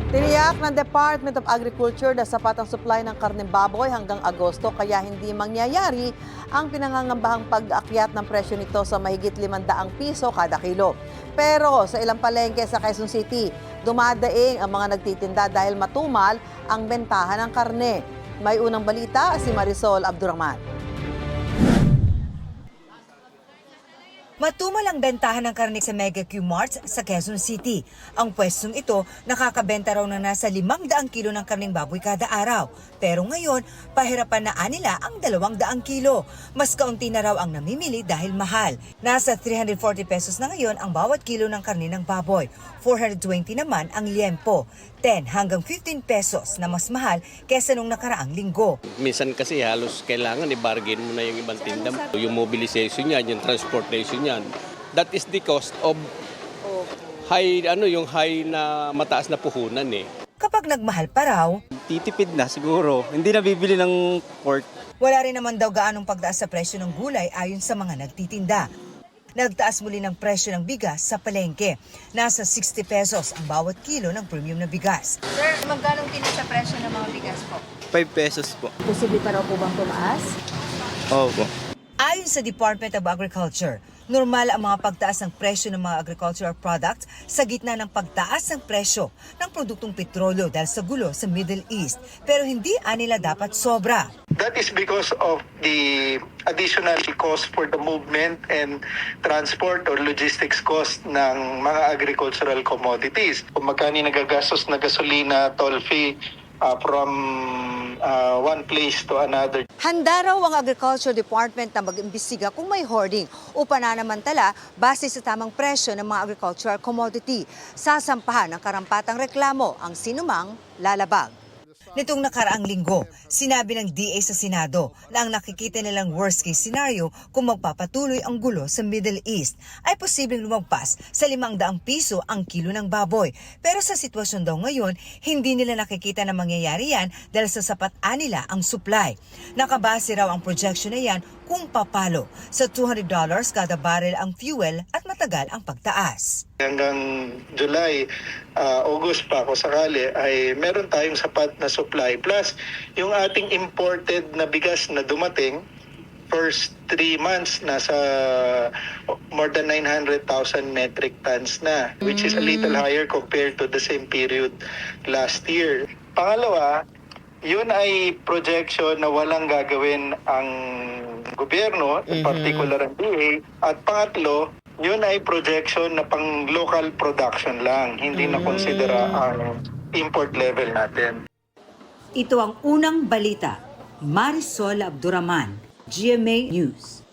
Tiniyak ng Department of Agriculture na sapat ang supply ng karneng baboy hanggang Agosto kaya hindi mangyayari ang pinangangambahang pag-akyat ng presyo nito sa mahigit 500 piso kada kilo. Pero sa ilang palengke sa Quezon City, dumadaing ang mga nagtitinda dahil matumal ang bentahan ng karne. May unang balita si Marisol Abdurrahman. Matumal ang bentahan ng karne sa Mega Q Marts sa Quezon City. Ang pwestong ito nakakabenta raw na nasa 500 kilo ng karneng baboy kada araw. Pero ngayon, pahirapan na nila ang 200 kilo. Mas kaunti na raw ang namimili dahil mahal. Nasa 340 pesos na ngayon ang bawat kilo ng karne ng baboy. 420 naman ang liempo. 10 hanggang 15 pesos na mas mahal kesa nung nakaraang linggo. Minsan kasi halos kailangan i-bargain mo na yung ibang tinda. Yung mobilization niyan, yung transportation niyan. That is the cost of high na mataas na puhunan eh. Kapag nagmahal pa raw, Titipid na siguro. Hindi na bibili ng pork. wala rin naman daw gaanong pagtaas sa presyo ng gulay ayon sa mga nagtitinda. Nagtaas muli ng presyo ng bigas sa palengke. Nasa 60 pesos ang bawat kilo ng premium na bigas. Sir, magkano tinaas sa presyo ng mga bigas po? 5 pesos po. Posible pa raw po bang tumaas? Opo. Ayon sa Department of Agriculture, normal ang mga pagtaas ng presyo ng mga agricultural products sa gitna ng pagtaas ng presyo ng produktong petrolyo dahil sa gulo sa Middle East. Pero hindi nila dapat sobra. That is because of the additional cost for the movement and transport or logistics cost ng mga agricultural commodities. Kung magkano nagagastos na gasolina, toll fee, from one place to another. Handa raw ang Agriculture Department na mag-imbestiga kung may hoarding o pananamantala base sa tamang presyo ng mga agricultural commodity. Sasampahan ng karampatang reklamo ang sinumang lalabag. Nitong nakaraang linggo, sinabi ng DA sa Senado na ang nakikita nilang worst case scenario kung magpapatuloy ang gulo sa Middle East ay posibleng lumagpas sa 500 piso ang kilo ng baboy. Pero sa sitwasyon daw ngayon, hindi nila nakikita na mangyayari yan dahil sa sapat nila ang supply. Nakabase raw ang projection na yan kung papalo sa $200 kada barrel ang fuel at matagal ang pagtaas. Hanggang July, August pa kung sakali ay meron tayong sapat na supply. Plus, yung ating imported na bigas na dumating, first 3 months, nasa more than 900,000 metric tons na, which is a little higher compared to the same period last year. Pangalawa, yun ay projection na walang gagawin ang gobyerno, in particular ang DA. At pangatlo, yun ay projection na pang local production lang, hindi na konsidera ang import level natin. Ito ang unang balita. Marisol Abdurrahman, GMA News.